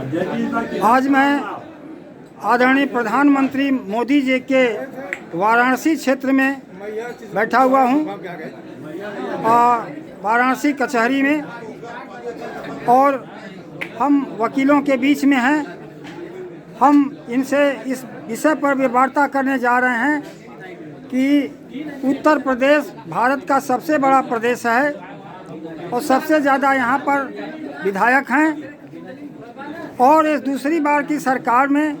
आज मैं आदरणीय प्रधानमंत्री मोदी जी के वाराणसी क्षेत्र में बैठा हुआ हूँ, वाराणसी कचहरी में, और हम वकीलों के बीच में हैं। हम इनसे इस विषय पर भी वार्ता करने जा रहे हैं कि उत्तर प्रदेश भारत का सबसे बड़ा प्रदेश है और सबसे ज़्यादा यहाँ पर विधायक हैं, और इस दूसरी बार की सरकार में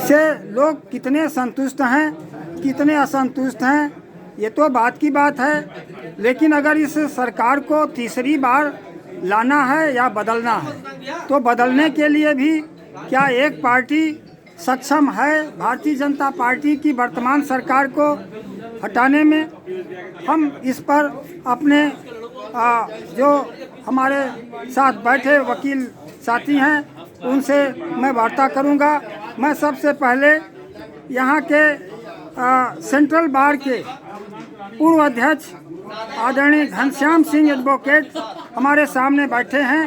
से लोग कितने संतुष्ट हैं, कितने असंतुष्ट हैं, ये तो बात की बात है। लेकिन अगर इस सरकार को तीसरी बार लाना है या बदलना है, तो बदलने के लिए भी क्या एक पार्टी सक्षम है भारतीय जनता पार्टी की वर्तमान सरकार को हटाने में? हम इस पर अपने जो हमारे साथ बैठे वकील साथी हैं उनसे मैं वार्ता करूंगा। मैं सबसे पहले यहाँ के सेंट्रल बार के पूर्व अध्यक्ष आदरणीय घनश्याम सिंह एडवोकेट हमारे सामने बैठे हैं।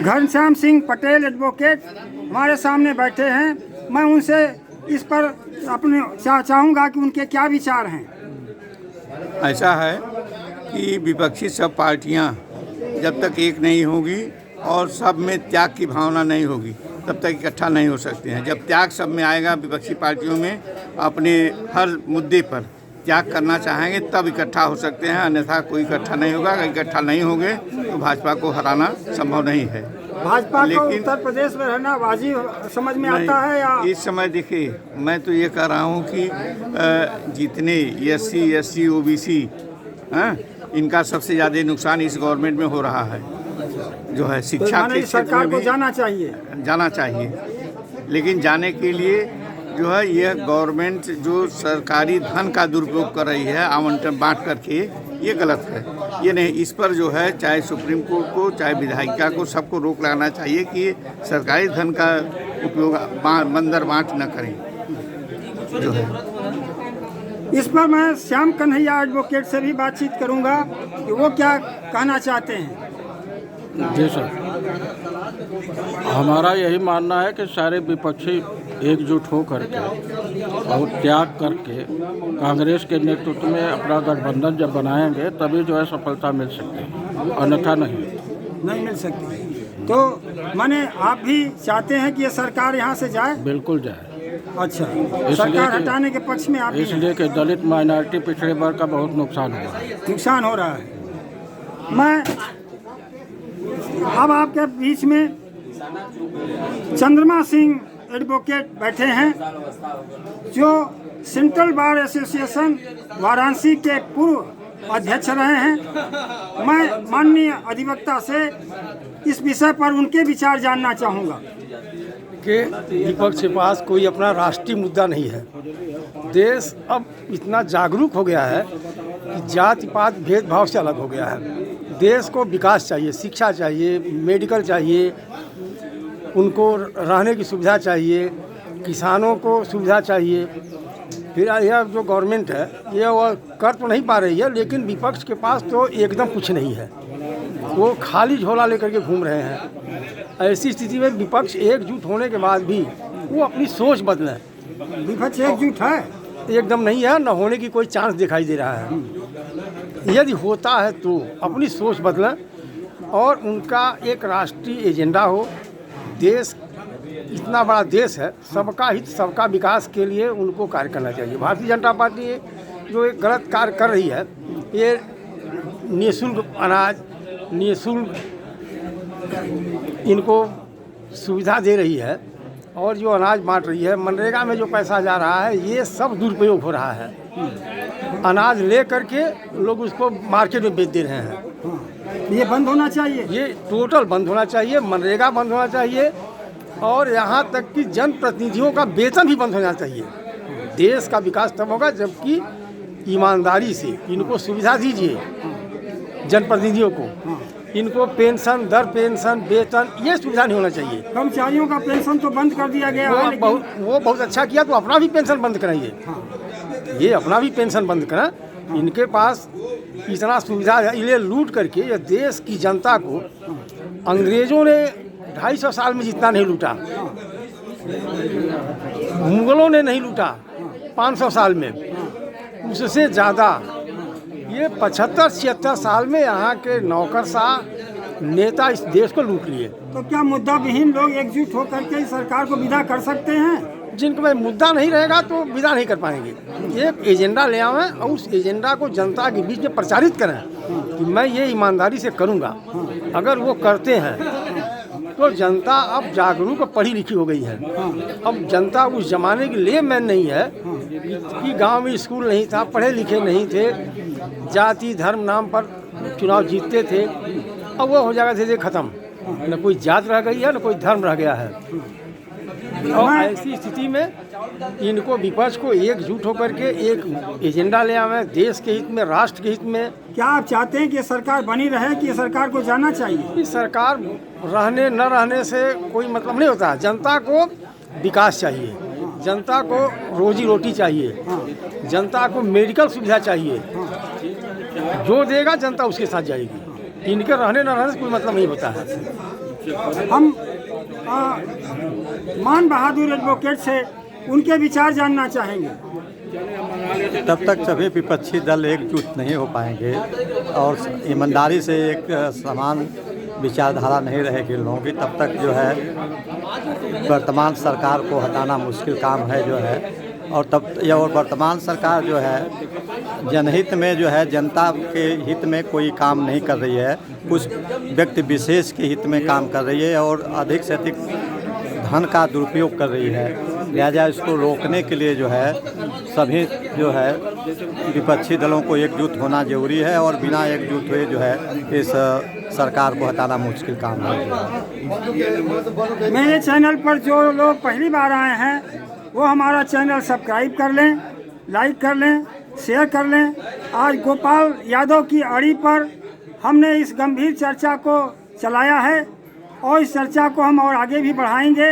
घनश्याम सिंह पटेल एडवोकेट हमारे सामने बैठे हैं। मैं उनसे इस पर अपने चाहूँगा कि उनके क्या विचार हैं। ऐसा है कि विपक्षी सब पार्टियां जब तक एक नहीं होगी और सब में त्याग की भावना नहीं होगी, तब तक इकट्ठा नहीं हो सकते हैं। जब त्याग सब में आएगा, विपक्षी पार्टियों में अपने हर मुद्दे पर त्याग करना चाहेंगे, तब इकट्ठा हो सकते हैं, अन्यथा कोई इकट्ठा नहीं होगा। अगर इकट्ठा नहीं होंगे तो भाजपा को हराना संभव नहीं है। भाजपा को उत्तर प्रदेश में रहना वाजिब समझ में आता है या? इस समय देखिए, मैं तो ये कह रहा हूँ कि जितने SC ST OBC इनका सबसे ज़्यादा नुकसान इस गवर्नमेंट में हो रहा है, जो है शिक्षा के क्षेत्र में भी जाना चाहिए। लेकिन जाने के लिए जो है यह गवर्नमेंट जो सरकारी धन का दुरुपयोग कर रही है आवंटन बांट करके, ये गलत है। ये नहीं, इस पर जो है चाहे सुप्रीम कोर्ट को चाहे विधायिका को सबको रोक लगाना चाहिए कि सरकारी धन का उपयोग मंदर बांट न करें जो है। इस पर मैं श्याम कन्हैया एडवोकेट से भी बातचीत करूंगा कि वो क्या कहना चाहते हैं। जी सर, हमारा यही मानना है कि सारे विपक्षी एकजुट हो करके और त्याग करके कांग्रेस के नेतृत्व में अपना गठबंधन जब बनाएंगे तभी जो है सफलता मिल सकती है, अन्यथा नहीं मिल सकती। तो माने आप भी चाहते हैं कि ये सरकार यहाँ से जाए? बिल्कुल जाए। अच्छा, सरकार हटाने के पक्ष में आप? इसलिए कि दलित माइनॉरिटी पिछड़े वर्ग का बहुत नुकसान हो रहा है। मैं अब आपके बीच में चंद्रमा सिंह एडवोकेट बैठे हैं, जो सेंट्रल बार एसोसिएशन वाराणसी के पूर्व अध्यक्ष रहे हैं। मैं माननीय अधिवक्ता से इस विषय पर उनके विचार जानना चाहूँगा कि विपक्ष के पास कोई अपना राष्ट्रीय मुद्दा नहीं है। देश अब इतना जागरूक हो गया है कि जाति पात भेदभाव से अलग हो गया है। देश को विकास चाहिए, शिक्षा चाहिए, मेडिकल चाहिए, उनको रहने की सुविधा चाहिए, किसानों को सुविधा चाहिए। फिर यह जो गवर्नमेंट है ये वो कर तो नहीं पा रही है, लेकिन विपक्ष के पास तो एकदम कुछ नहीं है। वो खाली झोला लेकर के घूम रहे हैं। ऐसी स्थिति में विपक्ष एकजुट होने के बाद भी वो अपनी सोच बदलें। विपक्ष एकजुट है? एकदम नहीं है, न होने की कोई चांस दिखाई दे रहा है। यदि होता है तो अपनी सोच बदलें और उनका एक राष्ट्रीय एजेंडा हो। देश इतना बड़ा देश है, सबका हित सबका विकास के लिए उनको कार्य करना चाहिए। भारतीय जनता पार्टी जो एक गलत कार्य कर रही है, ये निःशुल्क अनाज, निःशुल्क इनको सुविधा दे रही है और जो अनाज बांट रही है, मनरेगा में जो पैसा जा रहा है, ये सब दुरुपयोग हो रहा है। अनाज ले करके लोग उसको मार्केट में बेच दे रहे हैं। ये बंद होना चाहिए, ये टोटल बंद होना चाहिए। मनरेगा बंद होना चाहिए और यहाँ तक कि जनप्रतिनिधियों का वेतन भी बंद होना चाहिए। देश का विकास तब होगा जबकि ईमानदारी से इनको सुविधा दीजिए। जनप्रतिनिधियों को इनको पेंशन, दर पेंशन, वेतन, ये सुविधा नहीं होना चाहिए। कर्मचारियों का पेंशन तो बंद कर दिया गया है, वो बहुत अच्छा किया, तो अपना भी पेंशन बंद कराइए। ये अपना भी पेंशन बंद करें। इनके पास इतना सुविधा है, इन्हें लूट करके ये देश की जनता को अंग्रेज़ों ने 250 साल में जितना नहीं लूटा, मुगलों ने नहीं लूटा 500 साल में, उससे ज़्यादा ये 75-76 साल में यहाँ के नौकरशाह नेता इस देश को लूट लिए। तो क्या मुद्दा विहीन लोग एकजुट होकर के इस सरकार को विदा कर सकते हैं? जिनको में मुद्दा नहीं रहेगा तो विदा नहीं कर पाएंगे। एक एजेंडा ले आवें और उस एजेंडा को जनता के बीच में प्रचारित करें कि मैं ये ईमानदारी से करूँगा। अगर वो करते हैं तो जनता अब जागरूक और पढ़ी लिखी हो गई है। अब जनता उस जमाने की लेमैन नहीं है कि गांव में स्कूल नहीं था, पढ़े लिखे नहीं थे, जाति धर्म नाम पर चुनाव जीतते थे। अब वो हो जाएगा धीरे खत्म, न कोई जात रह गई है न कोई धर्म रह गया है। और ऐसी स्थिति में इनको विपक्ष को एकजुट होकर के एक एजेंडा ले आवे देश के हित में, राष्ट्र के हित में। क्या आप चाहते हैं कि सरकार बनी रहे कि सरकार को जाना चाहिए? इस सरकार रहने न रहने से कोई मतलब नहीं होता। जनता को विकास चाहिए, जनता को रोजी रोटी चाहिए, जनता को मेडिकल सुविधा चाहिए। जो देगा जनता उसके साथ जाएगी। इनके रहने न रहने से कोई मतलब नहीं होता है। हम मान बहादुर एडवोकेट से उनके विचार जानना चाहेंगे। तब तक सभी विपक्षी दल एकजुट नहीं हो पाएंगे और ईमानदारी से एक समान विचारधारा नहीं रहेगी लोगों की, तब तक जो है वर्तमान सरकार को हटाना मुश्किल काम है जो है। और तब यह वर्तमान सरकार जो है जनहित में जो है जनता के हित में कोई काम नहीं कर रही है, कुछ व्यक्ति विशेष के हित में काम कर रही है और अधिक से अधिक धन का दुरुपयोग कर रही है। लिहाजा इसको रोकने के लिए जो है सभी जो है विपक्षी दलों को एकजुट होना जरूरी है और बिना एकजुट हुए जो है इस सरकार को हटाना मुश्किल काम है। मेरे चैनल पर जो लोग पहली बार आए हैं वो हमारा चैनल सब्सक्राइब कर लें, लाइक कर लें, शेयर कर लें। आज गोपाल यादव की अड़ी पर हमने इस गंभीर चर्चा को चलाया है और इस चर्चा को हम और आगे भी बढ़ाएंगे।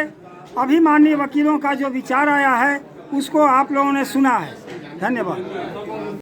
अभी माननीय वकीलों का जो विचार आया है उसको आप लोगों ने सुना है। धन्यवाद।